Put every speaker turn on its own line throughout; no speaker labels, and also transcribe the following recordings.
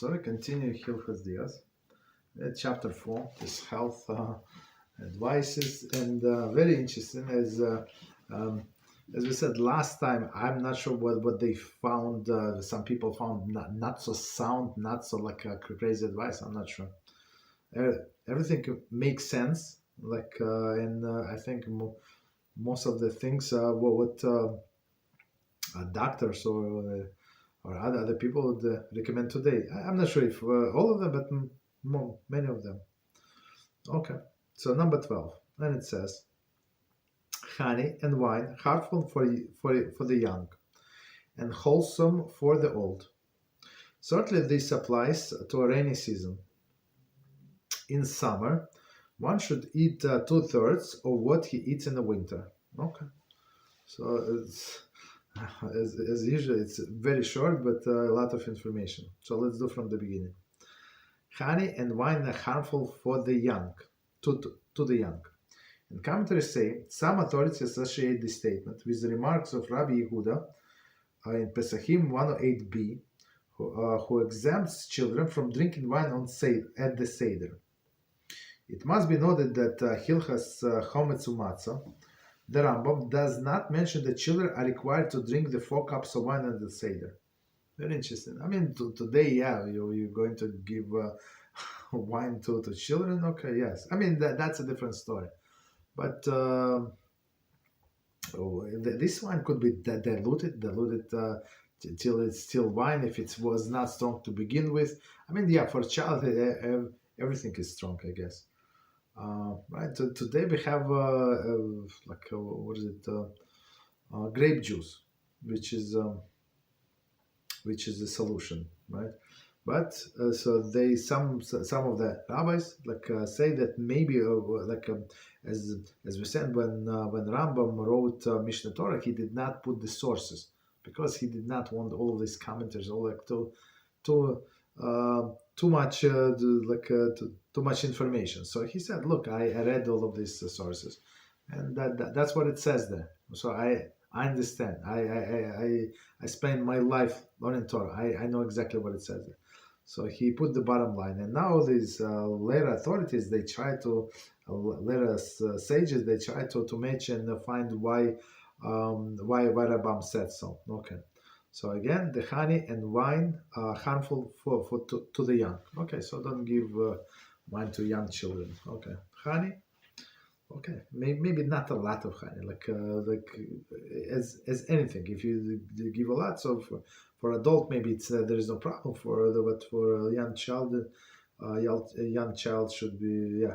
So we continue Hilchos Deos, chapter 4, this health advices, and very interesting as we said last time. I'm not sure what they found. Some people found not so sound, not so like crazy advice. I'm not sure. Everything makes sense, and I think most of the things what doctors or other people would recommend today. I'm not sure if all of them, but many of them. Okay, so number 12, and it says, honey and wine, harmful for the young, and wholesome for the old. Certainly this applies to a rainy season. In summer, one should eat 2/3 of what he eats in the winter. Okay, so it's, as usual, it's very short, but a lot of information. So let's do from the beginning. Honey and wine are harmful for the young, to the young. And commentators say some authorities associate this statement with the remarks of Rabbi Yehuda in Pesachim 108b, who exempts children from drinking wine at the Seder. It must be noted that Hilchos Chometz U'Matzah, the Rambam, does not mention that children are required to drink the 4 cups of wine at the Seder. Very interesting. I mean, today, yeah, you're going to give wine to children. Okay, yes. I mean, that's a different story. But this wine could be diluted till it's still wine if it was not strong to begin with. I mean, yeah, for a child, everything is strong, I guess. Right. So today we have what is it? Grape juice, which is the solution, right? But so some of the rabbis say that maybe as we said when Rambam wrote Mishnah Torah, he did not put the sources because he did not want all of these commenters too much information. So he said, look, I read all of these sources, and that's what it says there. So I understand. I spent my life learning Torah. I know exactly what it says there. So he put the bottom line, and now these later authorities, they try to later sages, they try to match and find why Rambam said so. Okay. So again, the honey and wine are harmful to the young. Okay, so don't give wine to young children. Okay, honey. Okay, maybe not a lot of honey, as anything. If you give a lot, so for adult maybe it's there is no problem. But for a young child, a young child should be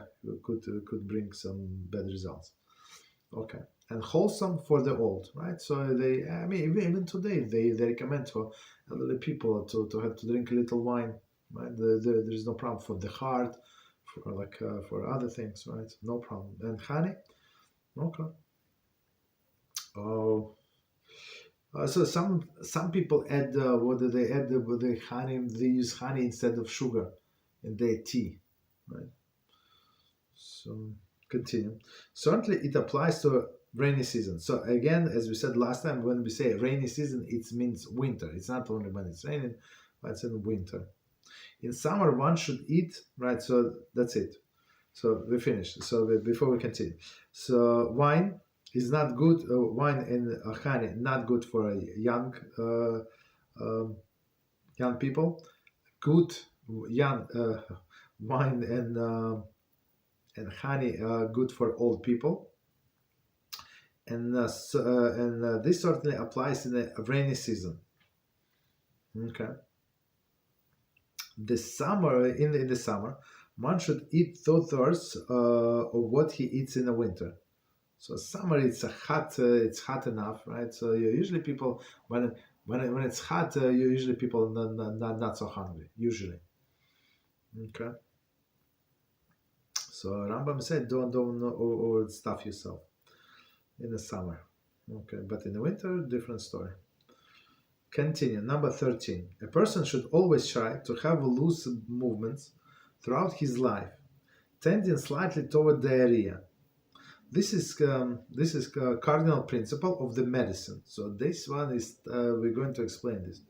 could bring some bad results. Okay. And wholesome for the old, right? So even today they recommend for elderly people to have to drink a little wine, right? There is no problem for the heart, for other things, right? No problem. And honey, okay. Oh, so some people add what do they add with the honey? They use honey instead of sugar in their tea, right? So continue. Certainly, it applies to rainy season. So again, as we said last time, when we say rainy season, it means winter. It's not only when it's raining, but it's in winter. In summer, one should eat, right? So that's it. So we finished. So before we continue, so wine is not good. Wine and honey not good for young people. Good young wine and honey good for old people. And this certainly applies in the rainy season. Okay. The summer in the summer, one should eat 2/3 of what he eats in the winter. So summer it's hot enough, right? So usually people when it's hot, usually people not so hungry usually. Okay. So Rambam said don't overstuff yourself in the summer. Okay, but in the winter, different story. Continue. Number 13. A person should always try to have loose movements throughout his life, tending slightly toward diarrhea. This is cardinal principle of the medicine. So this one is we're going to explain this.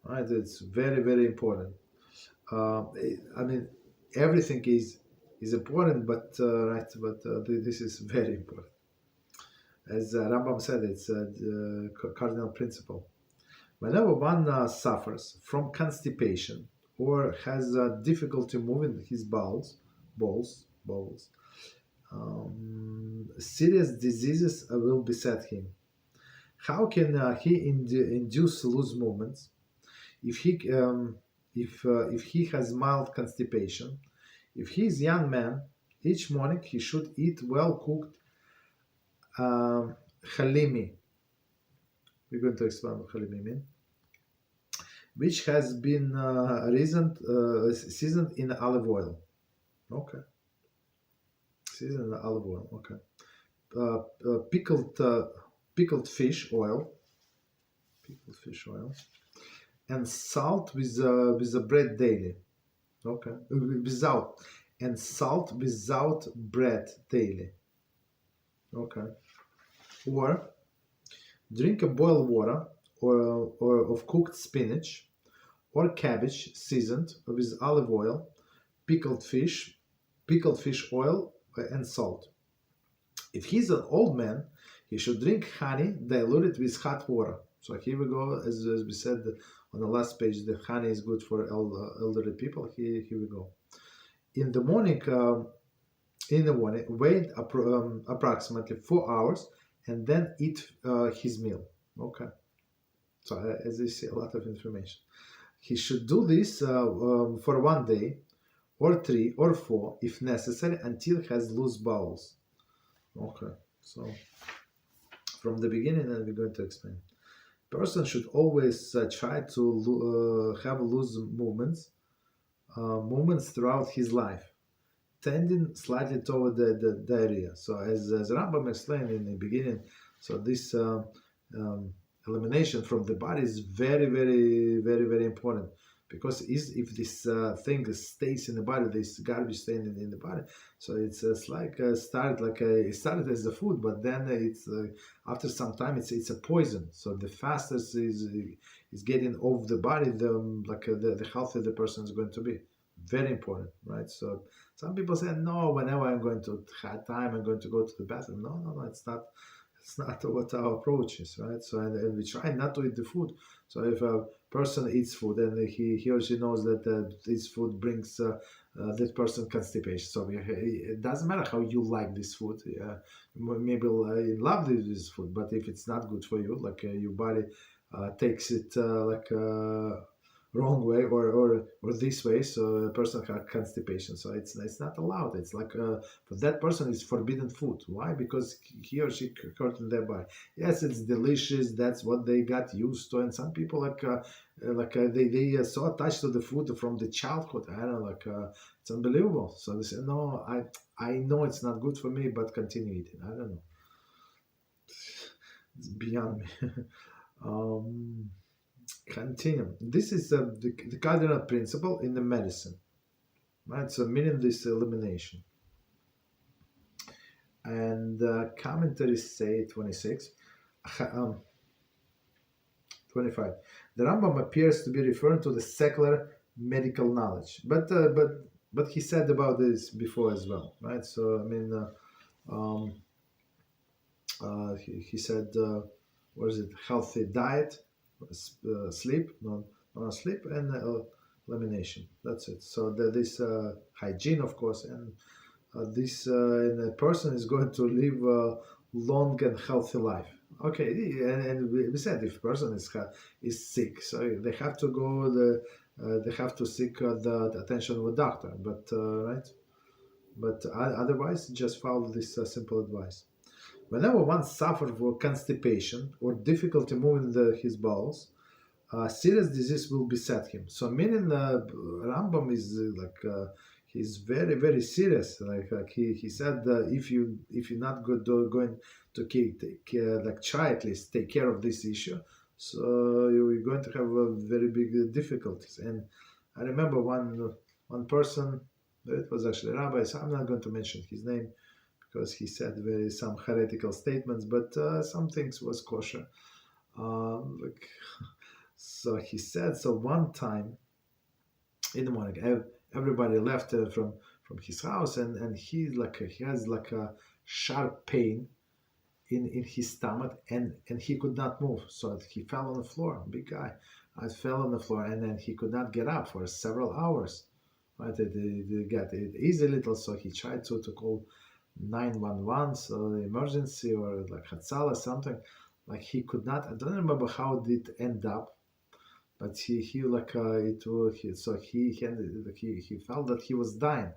Right? It's very, very important. I mean, everything is important, but this is very important. As Rambam said, it's a cardinal principle. Whenever one suffers from constipation or has difficulty moving his bowels, serious diseases will beset him. How can he induce loose movements if he has mild constipation? If he is a young man, each morning he should eat well cooked halimi. We're going to explain what halimi means, which has been seasoned in olive oil. Okay, seasoned in olive oil. Okay, pickled fish oil, and salt with the bread daily. Okay, salt without bread daily. Okay, or drink a boiled water or of cooked spinach or cabbage seasoned with olive oil, pickled fish oil, and salt. If he's an old man, he should drink honey diluted with hot water. So here we go, as we said on the last page, the honey is good for elderly people. Here we go. In the morning, wait approximately 4 hours and then eat his meal. Okay. So as you see, a lot of information. He should do this for 1 day, or 3 or 4 if necessary, until he has loose bowels. Okay. So from the beginning, and we're going to explain. Person should always try to have loose movements throughout his life, tending slightly toward the diarrhea. So as Rambam explained in the beginning, so this elimination from the body is very, very, very, very important, because if this thing stays in the body, this garbage staying in the body, so it's like it started as a food, but then it's after some time it's a poison. So the faster is getting off the body, the healthier the person is going to be. Very important, right? So some people say, no, whenever I'm going to have time, I'm going to go to the bathroom. No, it's not. It's not what our approach is, right? So and we try not to eat the food. So if a person eats food and he or she knows that this food brings that person constipation, so it doesn't matter how you like this food. Maybe you love this food, but if it's not good for you, like your body takes it wrong way or this way, so a person has constipation, so it's not allowed. It's like for that person it's forbidden food. Why? Because he or she hurting their body. Yes, it's delicious, that's what they got used to, and some people they are so attached to the food from the childhood. I don't know, it's unbelievable. So they say, no, I know it's not good for me, but continue eating. I don't know, it's beyond me. Continue. This is the cardinal principle in the medicine, right? So meaning this elimination. And commentaries say 26, 25. The Rambam appears to be referring to the secular medical knowledge, but he said about this before as well, right? So I mean, he said, what is it? Healthy diet, sleep, non-sleep, and elimination. That's it. So this hygiene, of course, and and a person is going to live a long and healthy life. Okay, and we said if a person is sick, so they have to go. They have to seek the attention of a doctor. But right, but otherwise, just follow this simple advice. Whenever one suffers from constipation or difficulty moving his bowels, serious disease will beset him. So meaning Rambam is he's very, very serious. He said if you're not going to try at least take care of this issue, so you're going to have very big difficulties. And I remember one person, it was actually a rabbi, so I'm not going to mention his name, because he said some heretical statements, but some things was kosher. So he said, so one time in the morning. Everybody left from his house, and he has like a sharp pain in his stomach, and he could not move, so he fell on the floor. Big guy, I fell on the floor, and then he could not get up for several hours. Right, it got it easy little, so he tried to call 911, so the emergency, or like Hatzal or something. Like he could not. I don't remember how it did end up, but he like it was so he felt that he was dying,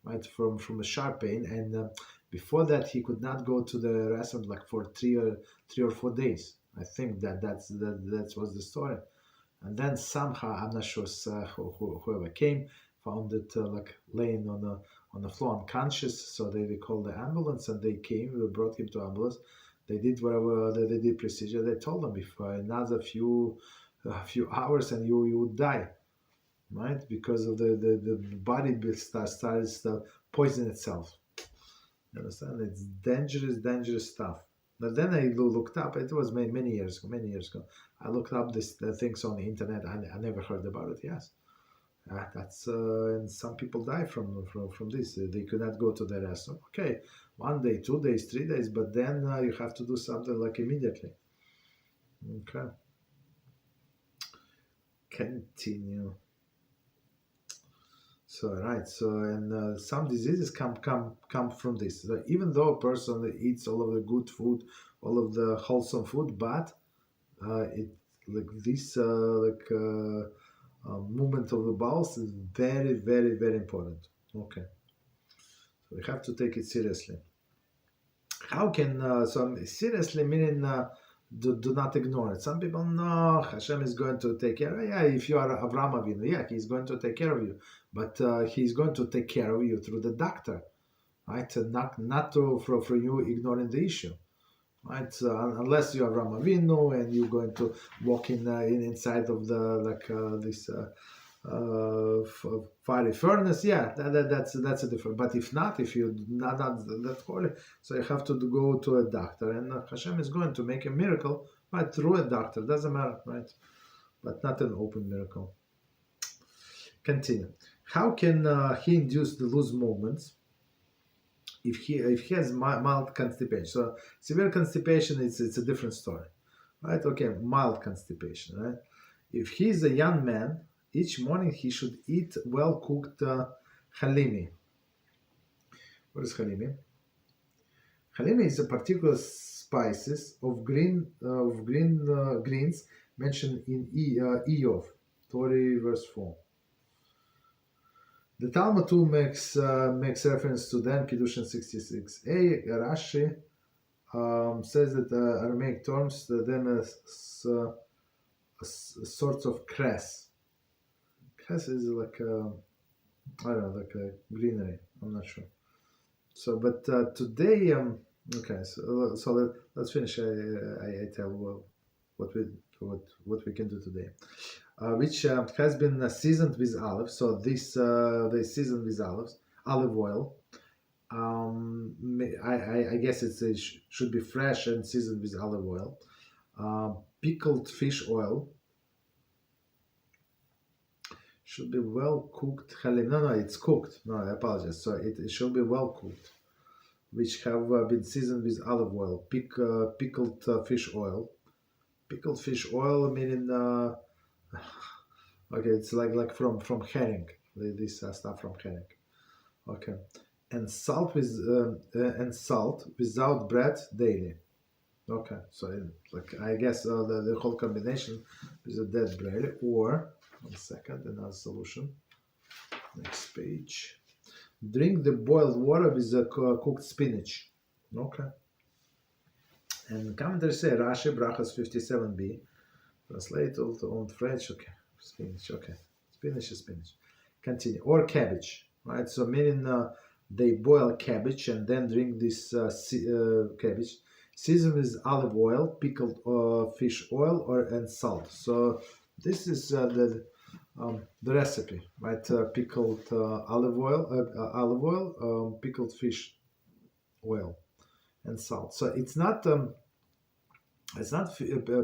right, from a sharp pain, and before that he could not go to the restaurant like for 3 or 4 days. I think that was the story. And then somehow, I'm not sure, whoever came found it like laying on the floor unconscious. So they called the ambulance, and they came. We brought him to ambulance. They did whatever they did procedure. They told him if another few hours and you would die, right? Because of the body starts to poison itself. You understand? It's dangerous stuff. But then I looked up. It was many years ago. I looked up the things on the internet. I never heard about it. Yes, that's and some people die from this. They could not go to the restaurant. Okay, 1 day, 2 days, 3 days, but then you have to do something like immediately. Okay, continue. So right, so and some diseases come from this. So even though a person eats all of the good food, all of the wholesome food, but it like this movement of the bowels is very important. Okay, so we have to take it seriously. How can so seriously meaning do not ignore it. Some people, no, Hashem is going to take care. Yeah, if you are Avraham Avinu, yeah, he's going to take care of you, but he's going to take care of you through the doctor, right? Not for you ignoring the issue, right? Unless you are Avraham Avinu and you're going to walk in inside of the this fiery furnace, yeah, that's a different. But if not, if you're not that holy, so you have to go to a doctor, and Hashem is going to make a miracle, right, through a doctor. Doesn't matter, right? But not an open miracle. Continue. How can he induce the loose movements if he has mild constipation? So severe constipation, it's a different story, right? Okay, mild constipation, right? If he's a young man, each morning he should eat well-cooked halimi. What is halimi? Halimi is a particular spices of greens mentioned in Eov, Torah verse 4. The Talmud too makes reference to them, Kiddushin 66a. Rashi says that Aramaic terms them as sorts of cress. Cress is like I don't know, like a greenery. I'm not sure. So, but today, okay. So let's finish. I tell what we can do today, which has been seasoned with olives. So this they seasoned with olive oil. I guess it should be fresh and seasoned with olive oil. Pickled fish oil. Should be well cooked. No, it's cooked. No, I apologize. So it should be well cooked, which have been seasoned with olive oil. Pickled fish oil. Pickled fish oil meaning okay, it's like from herring. This stuff from herring. Okay, and salt without bread daily. Okay, so like I guess the whole combination is a dead bread, or 1 second, another solution. Next page. Drink the boiled water with the cooked spinach. Okay. And commentators say Rashi Brachas 57b. Translate on French. Okay. Spinach. Okay. Spinach is spinach. Continue. Or cabbage. Right. So meaning they boil cabbage and then drink this cabbage. Season with olive oil, pickled fish oil, and salt. So this is the recipe, right? Pickled olive oil, pickled fish oil, and salt. So it's not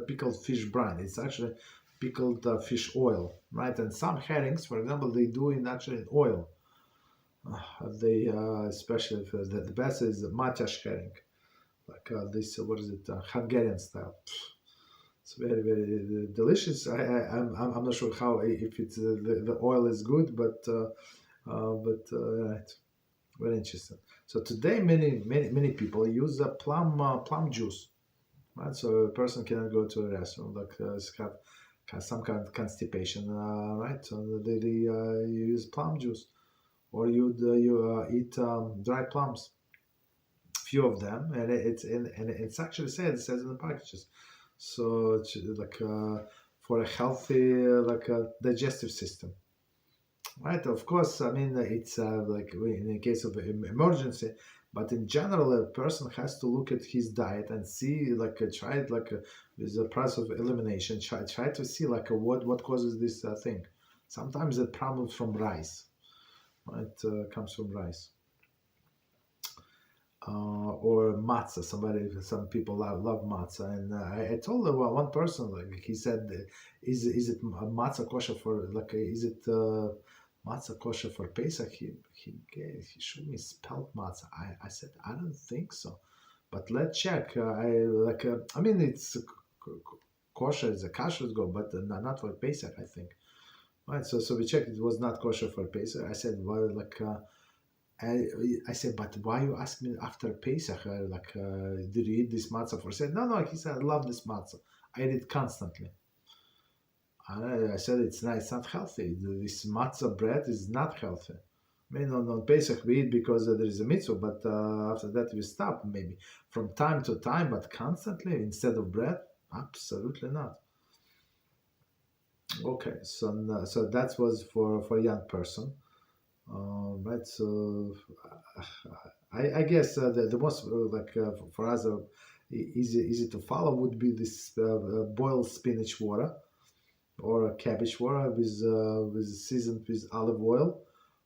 pickled fish brine. It's actually pickled fish oil, right? And some herrings, for example, they do it actually in oil. They especially if the best is matash herring, like this. What is it? Hungarian style. It's very very delicious. I'm not sure how if it's the oil is good, but right, very interesting. So today many people use plum juice, right? So a person cannot go to a restaurant like have some kind of constipation, right? So they use plum juice, or you eat dry plums, few of them, and it's actually said it says in the packages. So it's like for a healthy like digestive system, right? Of course, I mean it's like in the case of emergency, but in general, a person has to look at his diet and see like try it like with the process of elimination. Try to see like what causes this thing. Sometimes the problem from rice, right? Comes from rice. Or matzah. Some people love matzah, and I told one person like he said, is it matzah kosher for like is it matzah kosher for Pesach? He showed me spelled matzah. I said I don't think so, but let's check. I mean it's kosher, it's a kasher go, but not for Pesach. I think. Right, so we checked. It was not kosher for Pesach. I said, well, like. I said, but why you ask me after Pesach? Did you eat this matzah for? He said, no. He said, I love this matzah. I eat it constantly. I said, it's nice. It's not healthy. This matzah bread is not healthy. I mean, on Pesach we eat because there is a mitzvah, but after that we stop maybe from time to time, but constantly instead of bread, absolutely not. Okay, so that was for a young person. Right, so I guess the most for us easy to follow would be this boiled spinach water or cabbage water with seasoned with olive oil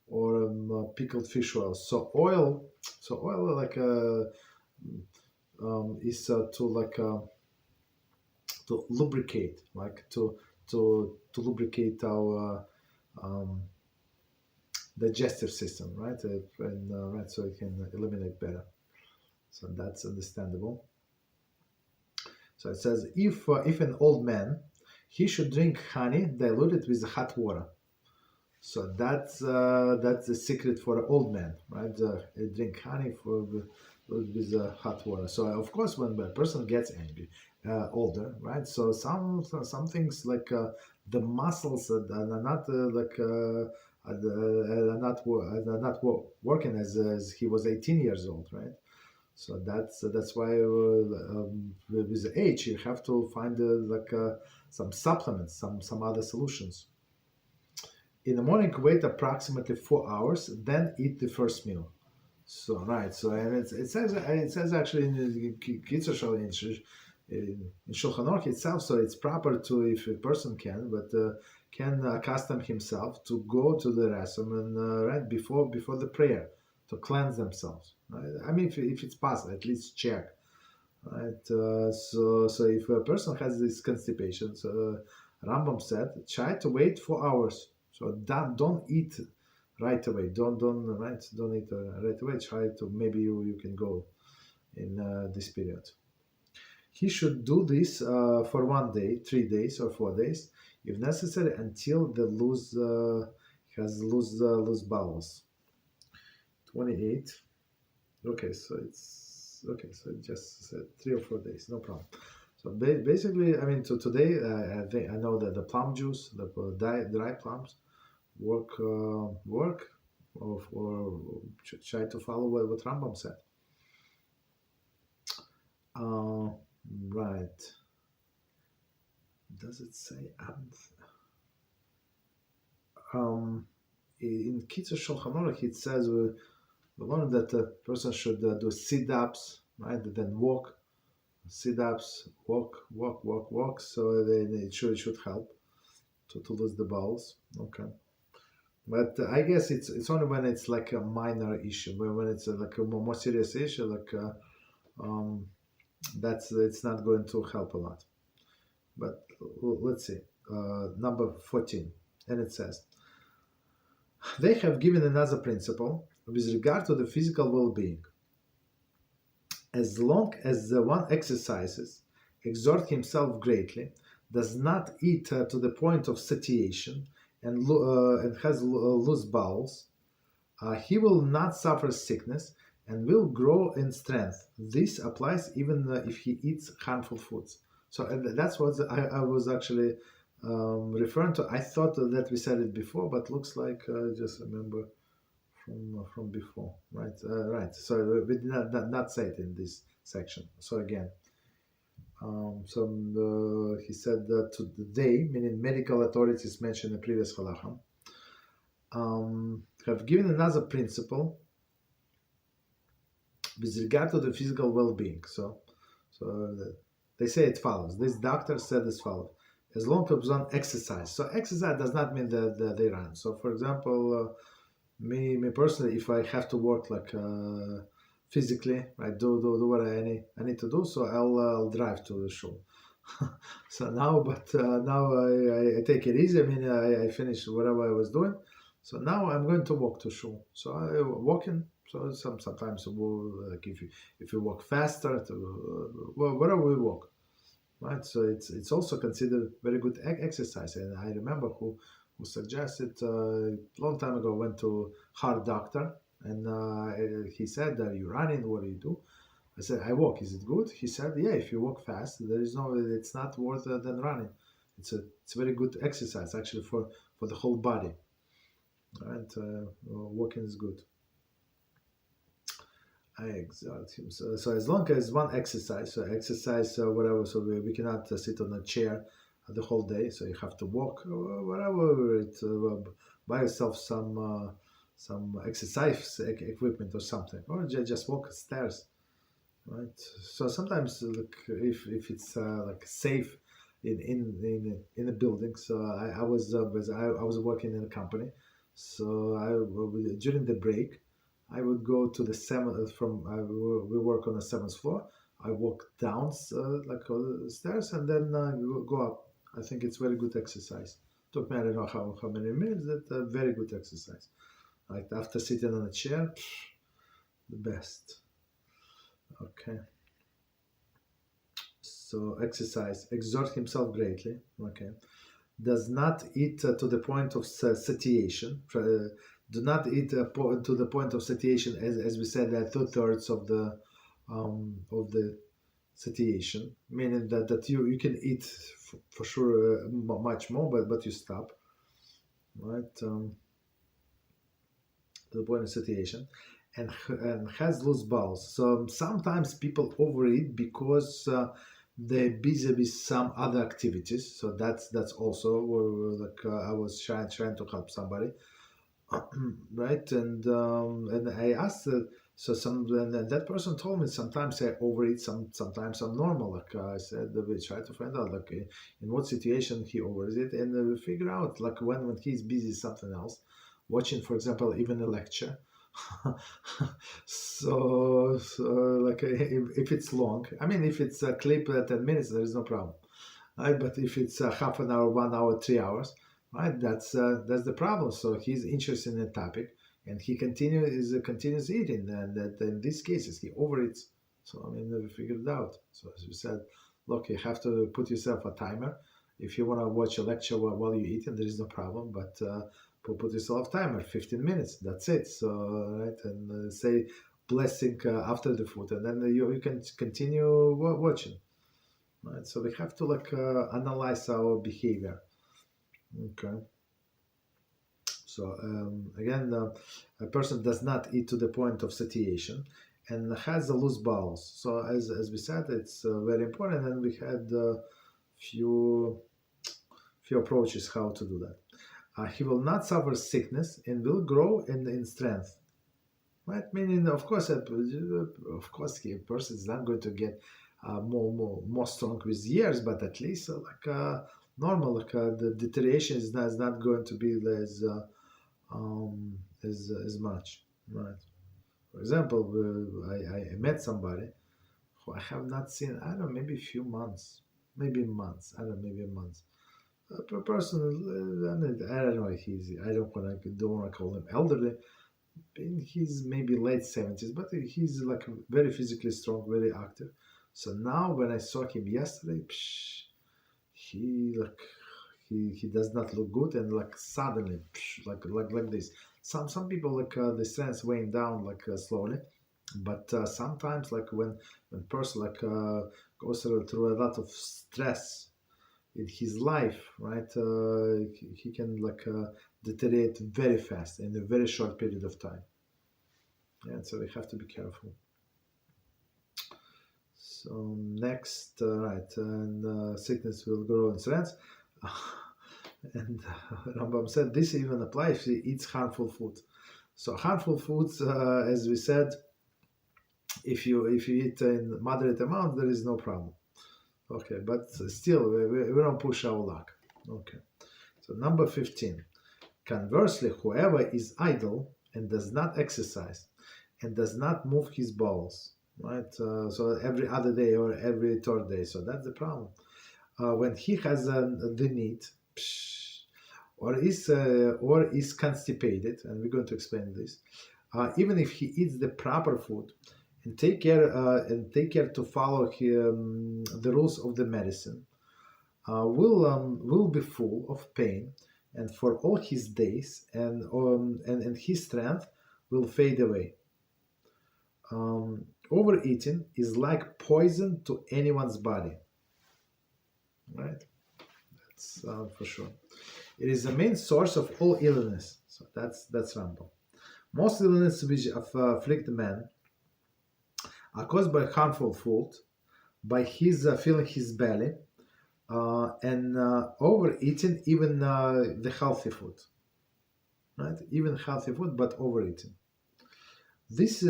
or pickled fish oil. So oil like is to lubricate, like to lubricate our digestive system, right? Right, so it can eliminate better. So that's understandable. So it says if an old man, he should drink honey diluted with hot water. So that's the secret for an old man, right? Drink honey with hot water. So of course, when a person gets angry, older, right? So some things like the muscles are not not working as he was 18 years old, right? So that's why with the age you have to find some supplements, some other solutions. In the morning, wait approximately 4 hours, then eat the first meal. So right, so and it says actually in the Kitzur in Shulchan Aruch itself, so it's proper to, if a person can, but can accustom himself to go to the restroom and right before the prayer to cleanse themselves. Right? I mean, if it's possible, at least check. Right, so if a person has this constipation, so Rambam said, try to wait 4 hours. So don't eat right away. Don't eat right away. Try to maybe you can go in this period. He should do this for 1 day, 3 days, or 4 days, if necessary, until the loose bowels. 28. Okay, so it's okay. So it just said 3 or 4 days, no problem. So basically, I mean, so today I know that the plum juice, the dry plums, work, or try to follow what Rambam said. Right. Does it say? In Kitzur Shulchan Aruch it says we learned that a person should do sit-ups, right? Then walk, sit-ups, walk. So then it should help to lose the bowels. Okay. But I guess it's only when it's like a minor issue, when it's like a more serious issue, like it's not going to help a lot. But let's see. number 14, and it says, they have given another principle with regard to the physical well-being. As long as the one exercises, exerts himself greatly, does not eat to the point of satiation, and has loose bowels, he will not suffer sickness and will grow in strength. This applies even if he eats harmful foods. So that's what I was actually referring to. I thought that we said it before, but looks like I just remember from before, right? Right. So we did not say it in this section. So again, he said that today, meaning medical authorities mentioned in the previous Halachah, have given another principle with regard to the physical well-being. So they say it follows. This doctor said as follows: as long as one exercise. So exercise does not mean that they run. So for example, me personally, if I have to work like physically, I do what I need to do. So I'll drive to the shul. So now, but now I take it easy. I mean, I finish whatever I was doing. So now I'm going to walk to shul. So I walking. So sometimes like if you walk faster, whatever we walk, right? So it's also considered very good exercise. And I remember who suggested a long time ago, went to heart doctor, and he said, "Are you running? What do you do?" I said, "I walk. Is it good?" He said, "Yeah, if you walk fast, it's not worse than running. It's very good exercise actually for the whole body. Right? Walking is good." I exalt him. So as long as one exercise, whatever, so we cannot sit on a chair the whole day. So you have to walk, whatever. Buy yourself some exercise equipment or something, or just walk stairs, right? So sometimes, like, if it's like safe in a building. So I was working in a company, so during the break, I would go to the seventh we work on the seventh floor. I walk down stairs and then go up. I think it's very good exercise. Took me I don't know how many minutes. That very good exercise. Like after sitting on a chair, the best. Okay. So exercise, exert himself greatly. Okay. Does not eat to the point of satiation. Do not eat to the point of satiation, as we said, that 2/3 of the satiation, meaning that you can eat for sure much more, but you stop, right? To the point of satiation, and has loose bowels. So sometimes people overeat because they're busy with some other activities. So that's also like I was trying to help somebody. Right, and I asked, and that person told me sometimes I overeat, sometimes I'm normal. Like I said, we try to find out like in what situation he overeats, and we figure out like when he's busy something else, watching, for example, even a lecture. So like if it's long, I mean, if it's a clip 10 minutes, there is no problem, right? But if it's half an hour, 1 hour, 3 hours, right? That's the problem. So he's interested in a topic, and he continues eating, and that in these cases he overeats. So I mean, we figured it out. So as we said, look, you have to put yourself a timer. If you want to watch a lecture while you're eating, there is no problem. But put yourself a timer, 15 minutes. That's it. So right, and say blessing after the food, and then you can continue watching. Right. So we have to like analyze our behavior. Okay. So again, a person does not eat to the point of satiation and has a loose bowels. So as we said, it's very important, and we had few approaches how to do that. He will not suffer sickness and will grow in strength. Right? Meaning, of course, a person is not going to get more strong with years, but at least normal, the deterioration is not going to be as much, right? For example, I met somebody who I have not seen, I don't know, maybe a few months, maybe months, I don't know, maybe months. a person, I don't know, don't want to call him elderly. He's maybe late 70s, but he's like very physically strong, very active. So now when I saw him yesterday, he like he does not look good, and like suddenly like this. Some people like the strength weighing down like slowly, but sometimes like when person like goes through a lot of stress in his life, right? He can like deteriorate very fast in a very short period of time. And so we have to be careful. So next, right, and sickness will grow in strength. And Rambam said this even applies if he eats harmful food. So harmful foods, as we said, if you eat in moderate amount, there is no problem. Okay, but still, we don't push our luck. Okay, so number 15. Conversely, whoever is idle and does not exercise and does not move his bowels, right? So every other day or every third day. So that's the problem. When he has the need, or is constipated, and we're going to explain this. Even if he eats the proper food and take care to follow the rules of the medicine, will be full of pain, and for all his days, and his strength will fade away. Overeating is like poison to anyone's body, right? That's for sure. It is the main source of all illness. So that's Rambam. Most illnesses which afflict man are caused by harmful food, by his filling his belly, and overeating even the healthy food, right? Even healthy food, but overeating. This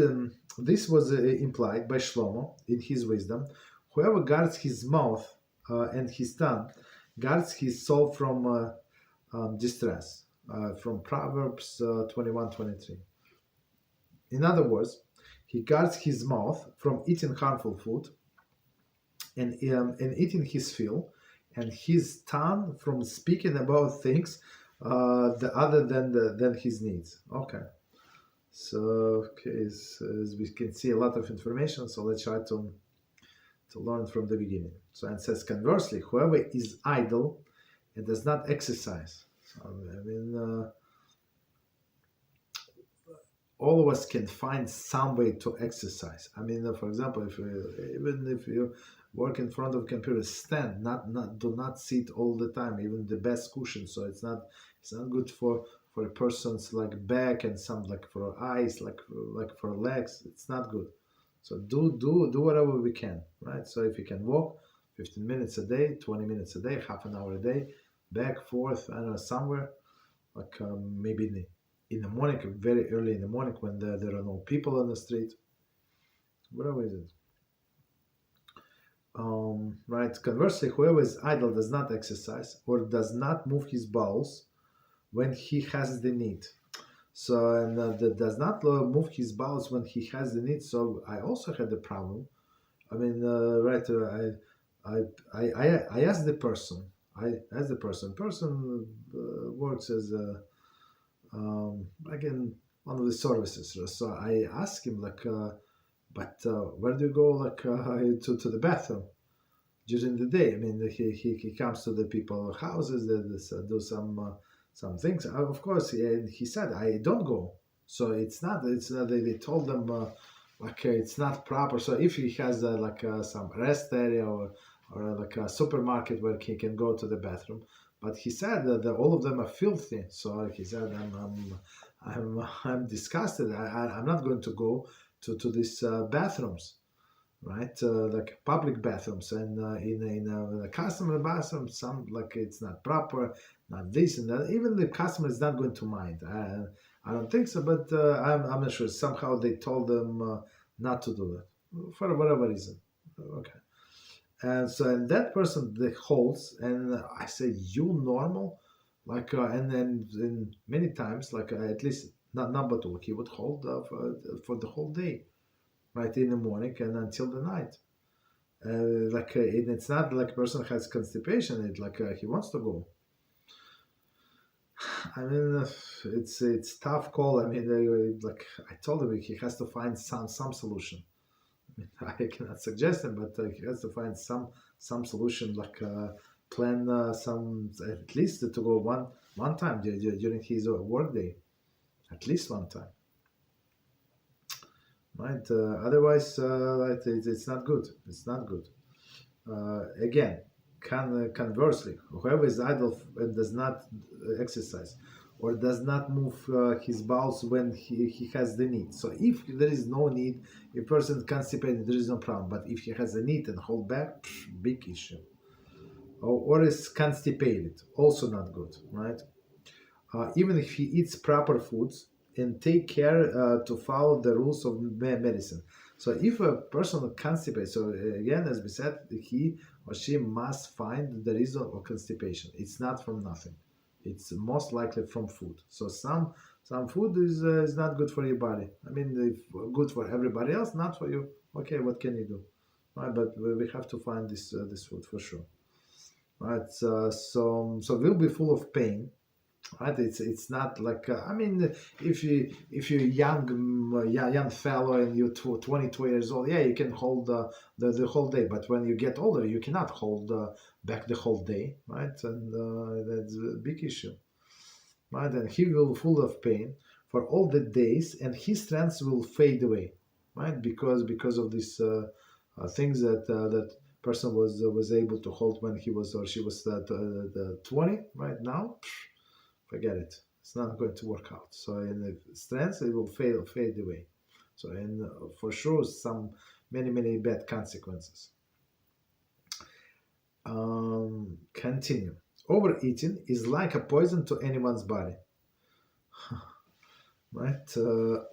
was implied by Shlomo in his wisdom. Whoever guards his mouth and his tongue guards his soul from distress, from Proverbs 21:23. In other words, he guards his mouth from eating harmful food and eating his fill, and his tongue from speaking about things the other than his needs. Okay. So as we can see a lot of information, so let's try to learn from the beginning. So it says, conversely, whoever is idle and does not exercise. So, I mean, all of us can find some way to exercise. I mean, for example, even if you work in front of a computer, stand, do not sit all the time, even the best cushion. So it's not good for a person's like back, and some like for eyes, like for legs. It's not good. So do whatever we can, right? So if you can walk 15 minutes a day, 20 minutes a day, half an hour a day, back, forth, I don't know, somewhere, like maybe in the morning, very early in the morning when there are no people on the street, whatever is it. Right. Conversely, whoever is idle does not exercise or does not move his bowels when he has the need. So, and does not move his bowels when he has the need. So, I also had the problem. I mean, I asked the person. Person works as like in one of the services. So I asked him like, but where do you go like to the bathroom during the day? I mean, he comes to the people's houses, do some things. Of course, he said I don't go. So it's not. They told them like it's not proper. So if he has like some rest area or like a supermarket where he can go to the bathroom, but he said that all of them are filthy. So he said I'm disgusted. I'm not going to go to these bathrooms, right? Like public bathrooms, and in a customer bathroom, some like it's not proper, not this and that. Even the customer is not going to mind. I don't think so, but I'm not sure. Somehow they told them not to do that for whatever reason. Okay. And so, and that person that holds, and I say, you normal? Like, and then many times, like at least not number two, he would hold for the whole day, right, in the morning and until the night. Like, it's not like a person has constipation, it's like he wants to go. I mean, it's tough call. I mean, like I told him, he has to find some solution. I mean, I cannot suggest him, but he has to find some solution, like plan some at least to go one time during his work day, at least one time, right? Otherwise, it's not good. It's not good. Again, conversely, whoever is idle and does not exercise or does not move his bowels when he has the need. So if there is no need, if person is constipated, there is no problem. But if he has a need and hold back, big issue. Or is constipated, also not good, right? Even if he eats proper foods and take care to follow the rules of medicine. So if a person is constipated, so again, as we said, he or she must find the reason of constipation. It's not from nothing. It's most likely from food. So some food is not good for your body. I mean, if good for everybody else, not for you. Okay, what can you do? Right, but we have to find this food for sure. Right, so we'll be full of pain, right? It's not like I mean, if you're young young fellow and you're 22 years old, yeah, you can hold the whole day. But when you get older, you cannot hold back the whole day, right? And that's a big issue, right? And he will full of pain for all the days, and his strength will fade away, right? Because of these things that person was able to hold when he was or she was the 20. Right now, forget it. It's not going to work out. So in the strength, it will fade away. So in for sure, some many bad consequences. Continue. Overeating is like a poison to anyone's body. Right?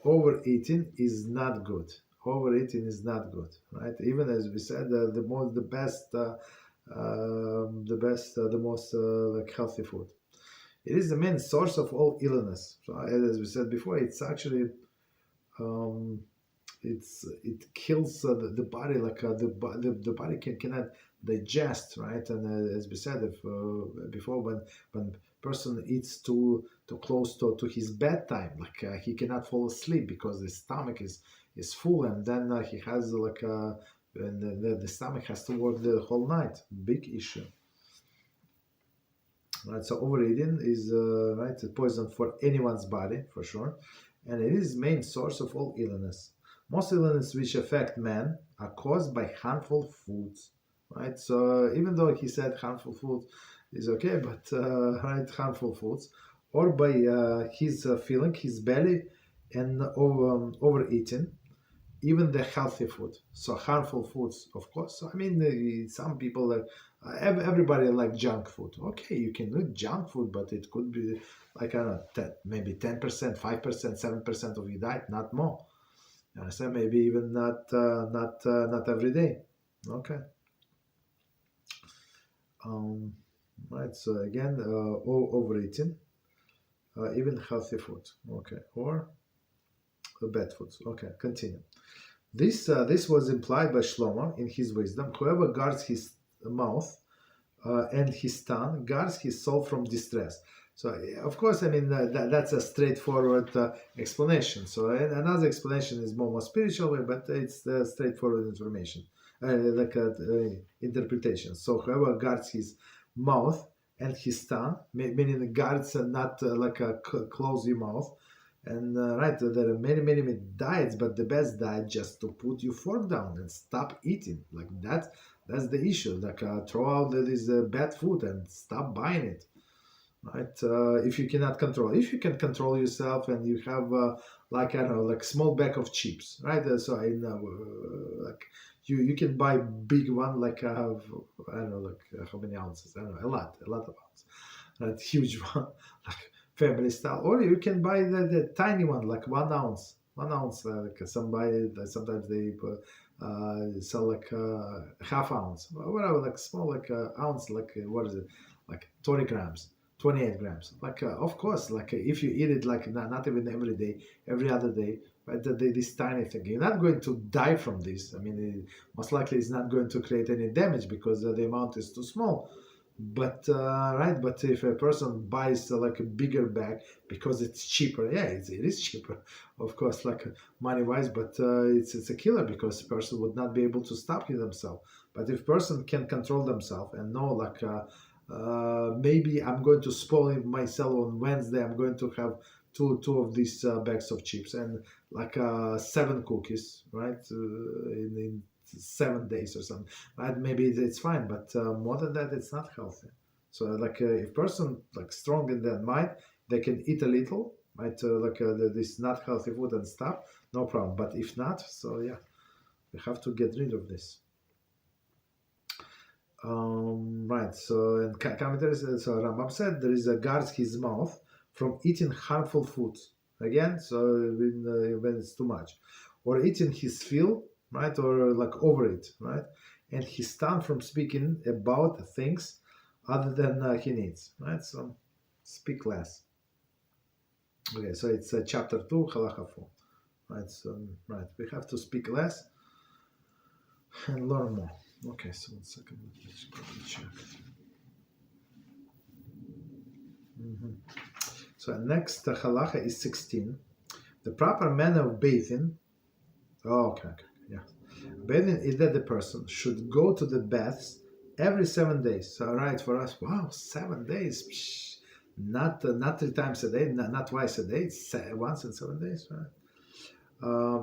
Overeating is not good. Overeating is not good. Right? Even as we said, the most like healthy food. It is the main source of all illness. So as we said before, it's actually um, it kills the body, like the body cannot digest, right? And as we said before, when person eats too close to his bedtime, like he cannot fall asleep because the stomach is full, and then he has like and the stomach has to work the whole night. Big issue. Right, so overeating is right a poison for anyone's body for sure, and it is main source of all illness. Most illnesses which affect man are caused by harmful foods. Right, so even though he said harmful food is okay, but right, harmful foods, or by his filling his belly and overeating, even the healthy food. So harmful foods, of course. So, I mean, some people like everybody like junk food. Okay, you can eat junk food, but it could be like I don't know, maybe 10%, 5%, 7% of your diet, not more. You understand? Maybe even not every day. Okay. Right. So again, overeating, even healthy food. Okay, or bad foods. Okay, continue. This was implied by Shlomo in his wisdom. Whoever guards his mouth and his tongue guards his soul from distress. So, of course, I mean, that's a straightforward explanation. So, another explanation is more spiritual way, but it's straightforward information, interpretation. So, whoever guards his mouth and his tongue, meaning guards not close your mouth, and right, there are many diets, but the best diet just to put your fork down and stop eating. Like that's the issue. Like throw out this bad food and stop buying it. Right? If you cannot control, if you can control yourself and you have like I don't know, like small bag of chips, right? So I know, like you can buy big one, like I don't know, like how many ounces? I don't know, a lot of ounces. That huge one, like family style, or you can buy the tiny one, like 1 ounce. 1 ounce, like somebody sometimes they sell like half ounce, whatever, like small, like ounce, like what is it, like 20 grams. 28 grams. Like, of course, like if you eat it like not even every day, every other day, right? This tiny thing, you're not going to die from this. I mean, most likely it's not going to create any damage because the amount is too small. But right, but if a person buys like a bigger bag because it's cheaper, yeah, it is cheaper, of course, like money wise, but it's a killer because a person would not be able to stop themselves. But if person can control themselves and know like maybe I'm going to spoil myself on Wednesday, I'm going to have two of these bags of chips and like 7 cookies, right, in 7 days or something, right? Maybe it's fine, but more than that, it's not healthy. So like if person like strong in their mind, they can eat a little, right? Like this not healthy food and stuff, no problem. But if not, so yeah, we have to get rid of this. Right. So in commentaries, so Rambam said there is a guards his mouth from eating harmful foods. Again, so when it's too much, or eating his fill, right, or like overeat, right, and his tongue from speaking about things other than he needs, right. So speak less. Okay, so it's chapter 2, Halachah 4, right. So right, we have to speak less and learn more. Okay, so 1 second, let's quickly check. So next halacha is 16. The proper manner of bathing. Oh, okay, yeah. Bathing is that the person should go to the baths every 7 days. So, right, for us, wow, 7 days. Psh, not 3 times a day, not twice a day. It's once in 7 days, right?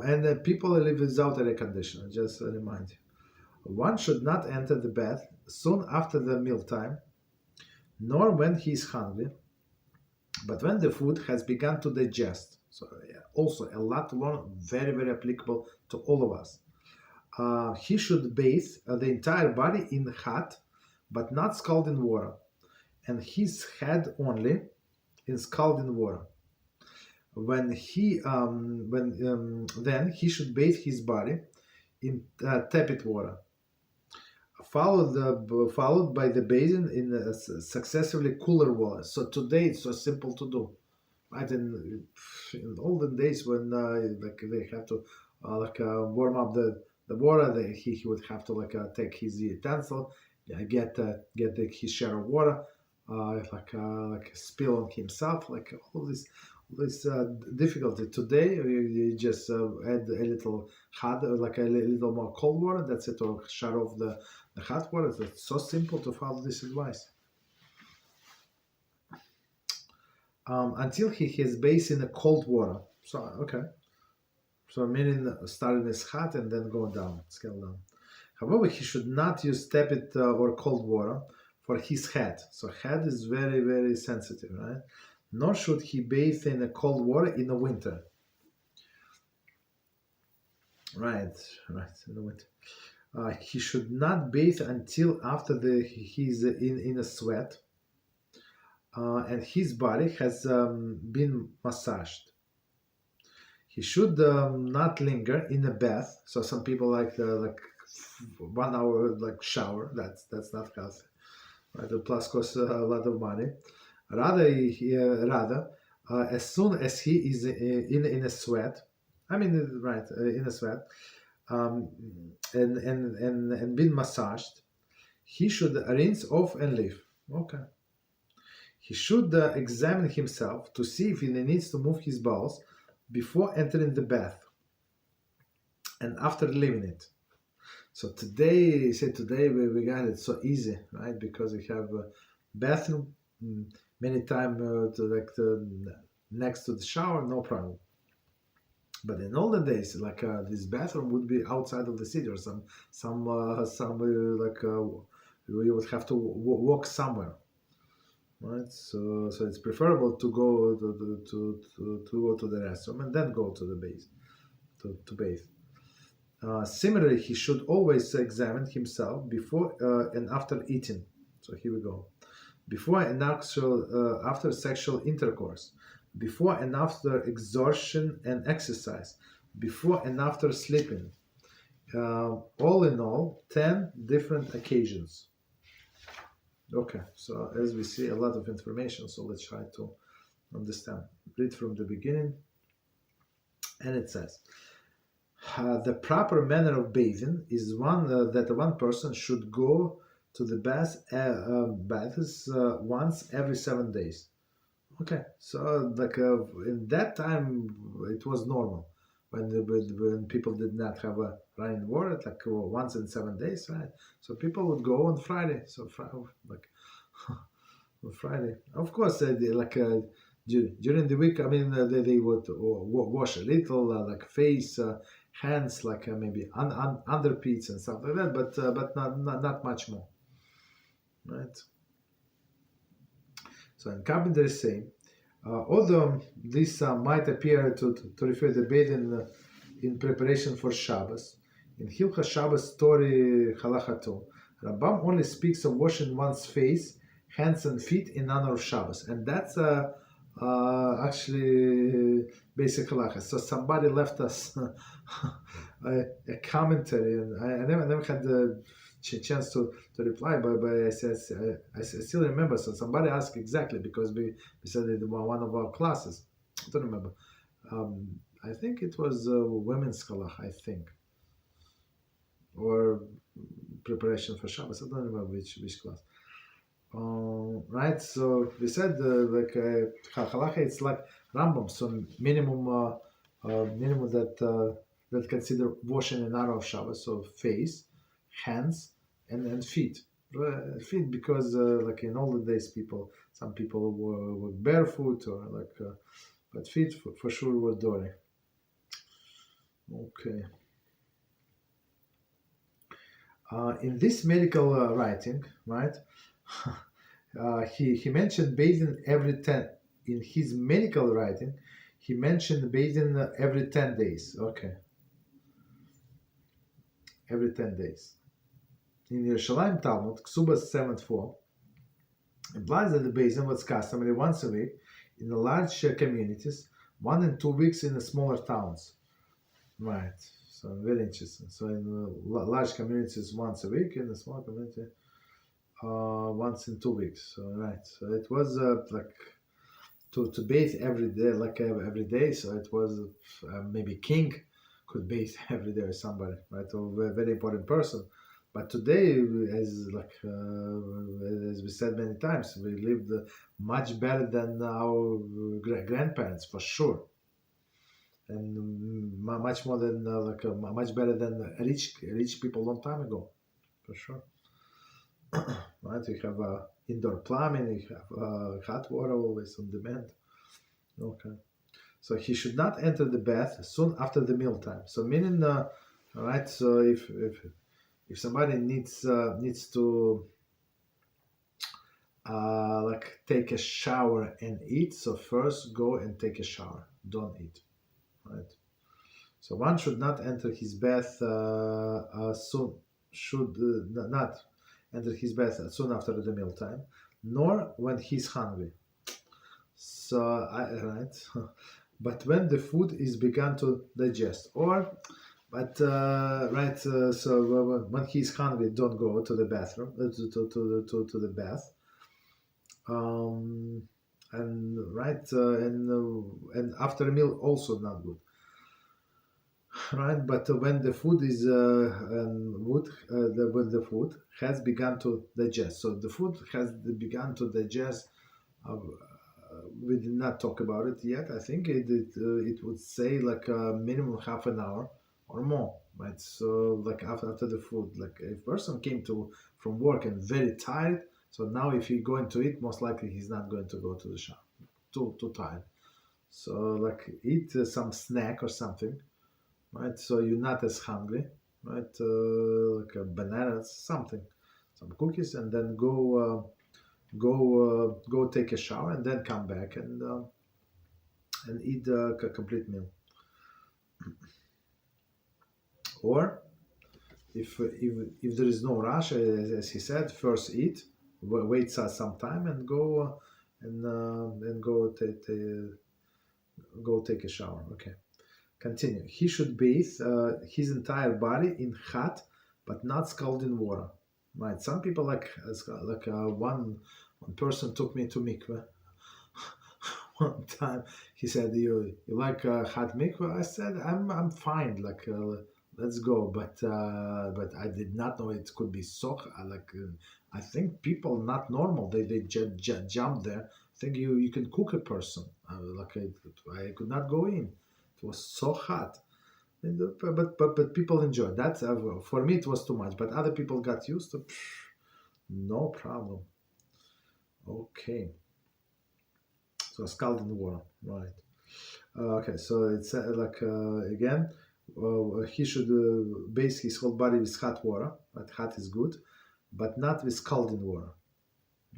And people live without air conditioner. Just a reminder. One should not enter the bath soon after the mealtime, nor when he is hungry, but when the food has begun to digest. So yeah, also a lot to learn, very, very applicable to all of us. He should bathe the entire body in hot, but not scalding water, and his head only in scalding water. Then he should bathe his body in tepid water, followed by the bathing in successively cooler water. So today it's so simple to do, right? In olden days when like they have to warm up the water, he would have to take his utensil, get his share of water, like spill on himself, like all this difficulty. Today you just add a little hot, like a little more cold water. That's it, or shut off the hot water. It's so simple to follow this advice. Until he has bathed in the cold water. So okay. So meaning starting as hot and then go down, scale down. However, he should not use tepid or cold water for his head. So head is very, very sensitive, right? Nor should he bathe in cold water in the winter. Right, in the winter. He should not bathe until after he's in a sweat and his body has been massaged. He should not linger in a bath. So some people like 1 hour shower. That's not healthy. Right? The plus costs a lot of money. Rather, as soon as he is in a sweat, I mean, right, in a sweat, and been massaged, he should rinse off and leave. Okay. He should examine himself to see if he needs to move his bowels before entering the bath and after leaving it. So today we got it so easy, right? Because we have a bathroom many times next to the shower, no problem. But in olden days, this bathroom would be outside of the city, or you would have to walk somewhere, right? So it's preferable to go to go to the restroom and then go to the base to bathe. Similarly, he should always examine himself before and after eating. So here we go. Before and after sexual intercourse, before and after exhaustion and exercise, before and after sleeping. All in all, 10 different occasions. Okay, so as we see, a lot of information, so let's try to understand. Read from the beginning, and it says, the proper manner of bathing is one that one person should go to the baths once every 7 days. Okay, so like in that time it was normal when people did not have a running water, like once in 7 days, right? So people would go on Friday. So like on Friday, of course, during the week. I mean, they would wash a little, like face, hands, like maybe underpeats and stuff like that, but not much more, right? So in carpentry saying, although this might appear to refer to bathing in preparation for Shabbos, in Hilchos Shabbos story Halachah 2, Rambam only speaks of washing one's face, hands, and feet in honor of Shabbos, and that's actually basic Halachah. So somebody left us a commentary, and I never had the chance to reply, but I still remember. So somebody asked exactly because we said it in one of our classes. I don't remember. I think it was women's halach, I think, or preparation for Shabbos. I don't remember which class. Right. So we said halakha. It's like Rambam. So minimum that consider washing in honor of Shabbos. So face, hands, and feet. Feet because like in olden days, some people were barefoot or but feet for sure were dirty. Okay. In this medical writing, right, he mentioned bathing every 10. In his medical writing, he mentioned bathing every 10 days. Okay. Every 10 days. In Yerushalayim Talmud, Ksuba 7.4, implies that the bathing was customary once a week in the large communities, 1 and 2 weeks in the smaller towns. Right. So very interesting. So in large communities once a week, in the small community once in 2 weeks. So right. So it was like to bathe every day, like every day. So it was maybe king could bathe every day or somebody, right? Or a very important person. But today, as we said many times, we lived much better than our grandparents for sure, and much more than much better than rich people long time ago, for sure. Right? You have indoor plumbing, you have hot water always on demand. Okay. So he should not enter the bath soon after the mealtime. So meaning, right? So if somebody needs to like take a shower and eat, so first go and take a shower. Don't eat, right? So one should not enter his bath soon. Should not enter his bath soon after the mealtime, nor when he's hungry. So right, but when the food is begun to digest, or but right, so when he's hungry, don't go to the bathroom to the bath. And right, and after a meal also not good. Right, but when the food is when the food has begun to digest, so the food has begun to digest. We did not talk about it yet. I think it would say like a minimum half an hour or more, right? So like after the food, like if person came from work and very tired, so now if he going to eat, most likely he's not going to go to the shop, too tired. So like eat some snack or something, right? So you're not as hungry, right? Like a banana, something, some cookies, and then go take a shower and then come back and eat a complete meal. Or if there is no rush, as he said, first eat, wait some time, and go and go take a shower. Okay. Continue. He should bathe his entire body in hot but not scalding water. Right. Some people one person took me to mikveh one time. He said, "You like hot mikveh?" I said, "I'm fine. Like let's go." But I did not know it could be so I think people not normal. They jump there. I think you can cook a person. I could not go in. It was so hot. But people enjoy that. For me, it was too much. But other people got used to. No problem. Okay. So scalding water, right? Okay. So it's again, he should bathe his whole body with hot water. Right? Hot is good, but not with scalding water,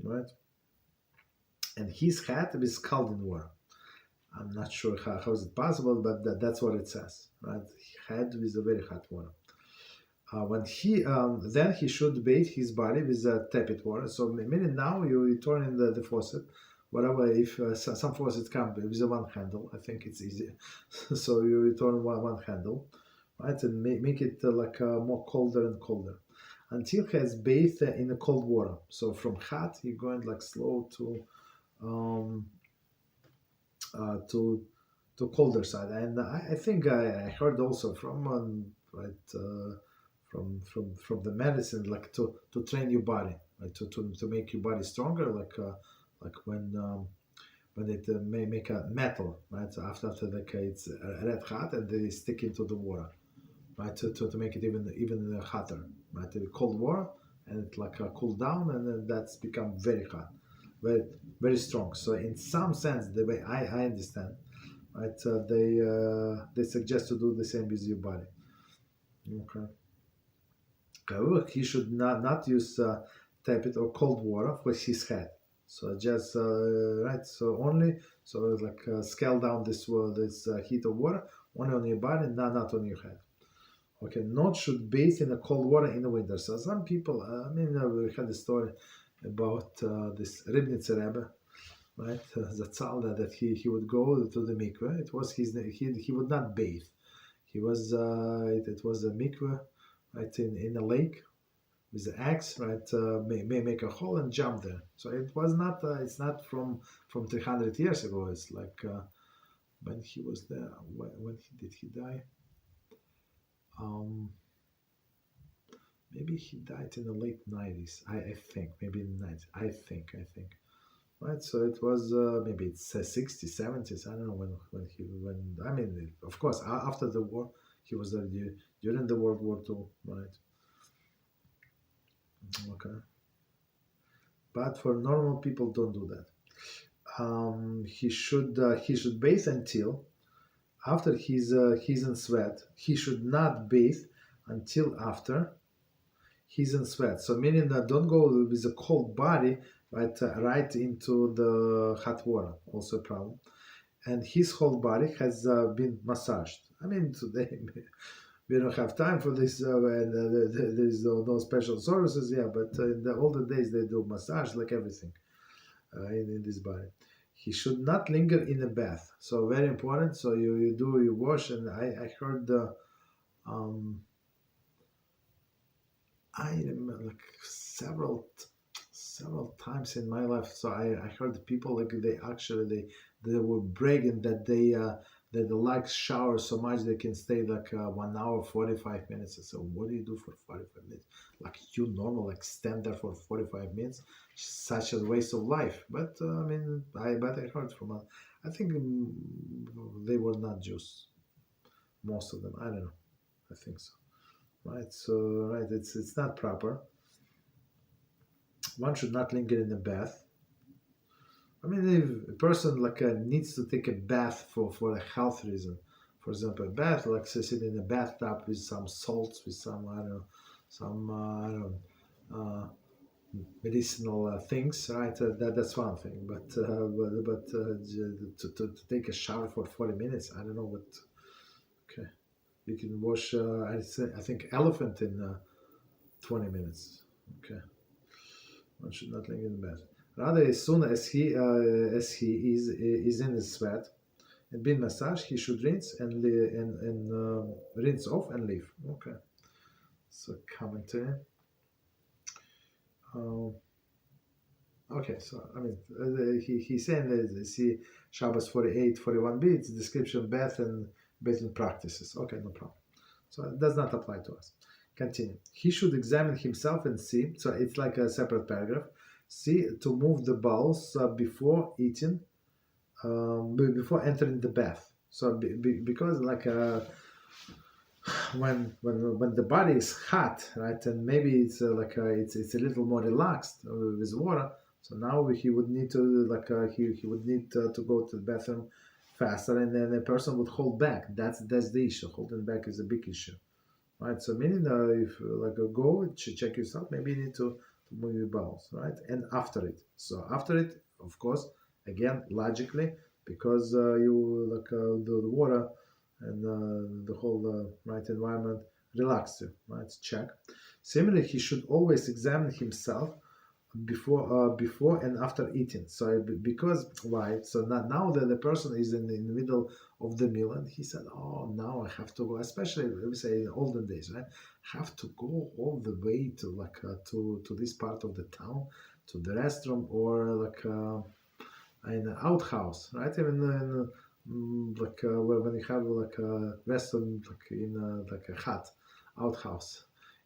right? And his head with scalding water. I'm not sure how is it possible, but that's what it says, right? Head with a very hot water. When he then he should bathe his body with tepid water. So meaning now you turn in the faucet, whatever. If some faucets come with a one handle, I think it's easy. So you turn one handle, right, and make it more colder and colder until he has bathed in the cold water. So from hot, you're going like slow um, to colder side. And I think I heard also from from the medicine, like to train your body, right? To make your body stronger, like when it may make a metal, right? So after like it's red hot and they stick into the water, right? To make it even hotter, right? The cold water and it cool down and then that's become very hot, very very strong. So in some sense, the way I understand, right? They suggest to do the same with your body. Okay. However, he should not use tepid or cold water for his head. So just right. So only scale down this heat of water only on your body, not on your head. Okay. Not should bathe in the cold water in the winter. So some people, we had a story about this Ribnitzer Rebbe, right? The tzal that he would go to the mikveh. It was he would not bathe. He was it was a mikveh, right, in a lake with the axe, right? May make a hole and jump there. So it was not. It's not from 300 years ago. It's when he was there. When did he die? Um, Maybe he died in the late 90s. I think maybe in the 90s. I think. Right, so it was maybe it's 60s, 70s. I don't know when. I mean, of course, after the war, he was there during the World War II, right? Okay, but for normal people, don't do that. He should bathe until after he's in sweat. He should not bathe until after he's in sweat. So meaning that don't go with a cold body right into the hot water. Also a problem. And his whole body has been massaged. I mean, today we don't have time for this, and there's no special services. Yeah, but in the older days they do massage like everything in this body. He should not linger in a bath. So very important. So you wash, and I heard I remember several times in my life. So I heard people they were bragging that they like shower so much they can stay 1 hour 45 minutes. So what do you do for 45 minutes? Like you normal stand there for 45 minutes, such a waste of life. But I heard from I think they were not Jews, most of them. I don't know. I think so. Right, so it's not proper. One should not linger in a bath. I mean, if a person needs to take a bath for a health reason, for example, a bath sitting in a bathtub with some salts, with some medicinal things, right? That's one thing. But to take a shower for 40 minutes, I don't know what. Okay. You can wash, I think, elephant in 20 minutes. Okay. One should not linger in the bath. Rather, as soon as he is in his sweat and been massaged, he should rinse and rinse off and leave. Okay. So commentary. Okay, so he's saying that see Shabbos 48, 41b. It's a description of bath and bathing practices. Okay, no problem. So it does not apply to us. Continue. He should examine himself and see. So it's like a separate paragraph. See to move the bowels before eating, before entering the bath. So because like when the body is hot, right, and maybe it's it's a little more relaxed with water. So now he would need to he would need to go to the bathroom faster, and then the person would hold back. That's the issue. Holding back is a big issue, right? So meaning if go check yourself, maybe you need to move your bowels, right? And after it. So after it, of course, again logically, because you the water and the whole right environment relax you, right? Check. Similarly, he should always examine himself before and after eating. So because why? So now that the person is in the middle of the meal and he said, "Oh, now I have to go." Especially let me say in olden days, right? Have to go all the way to to this part of the town, to the restroom or in an outhouse, right? Even when you have a restaurant in a hut, outhouse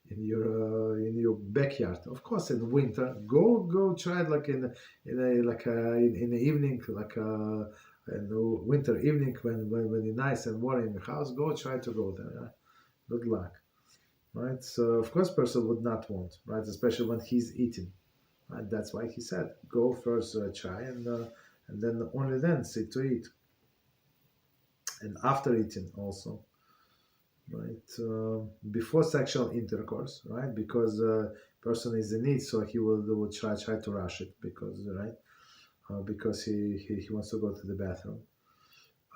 in your backyard. Of course, in winter, go try it in the evening, in the winter evening when it's nice and warm in the house. Go try to go there. Yeah? Good luck, right? So of course, person would not want, right? Especially when he's eating. Right? That's why he said, go first, try, and then only then sit to eat. And after eating also, right? Before sexual intercourse, right? Because person is in need, so he will try to rush it because because he wants to go to the bathroom,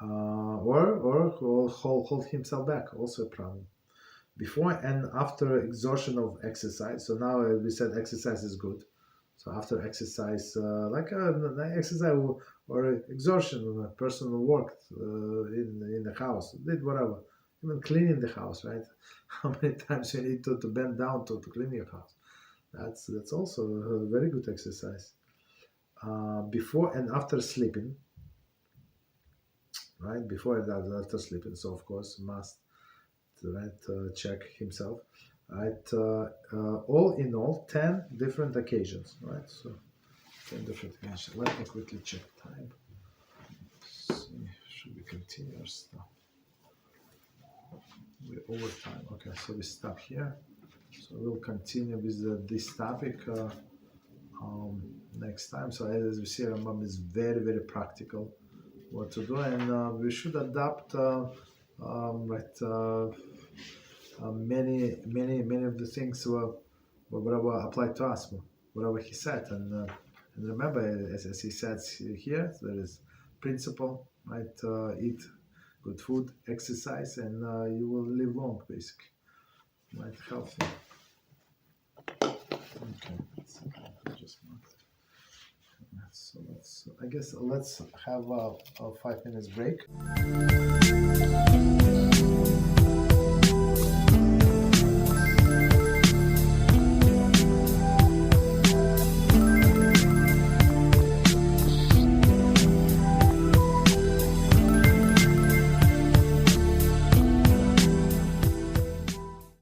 or hold himself back, also a problem. Before and after exhaustion of exercise. So now we said exercise is good. So after exercise, exercise or exhaustion, a person who worked in the house, did whatever, even cleaning the house, right? How many times you need to bend down to clean your house? That's also a very good exercise. Before and after sleeping, right? Before and after sleeping. So of course must check himself. Right, all in all, 10 different occasions, right? So 10 different occasions. Let me quickly check time. See, should we continue or stop? We're over time. Okay, so we stop here. So we'll continue with this topic next time. So as we see, Rambam is very, very practical what to do, and we should adapt many of the things whatever applied to us, whatever he said, and remember, as he says here, there is principle, right? Eat good food, exercise, and you will live long, basically, right? Healthy. Okay, just so I guess let's have a 5 minutes break.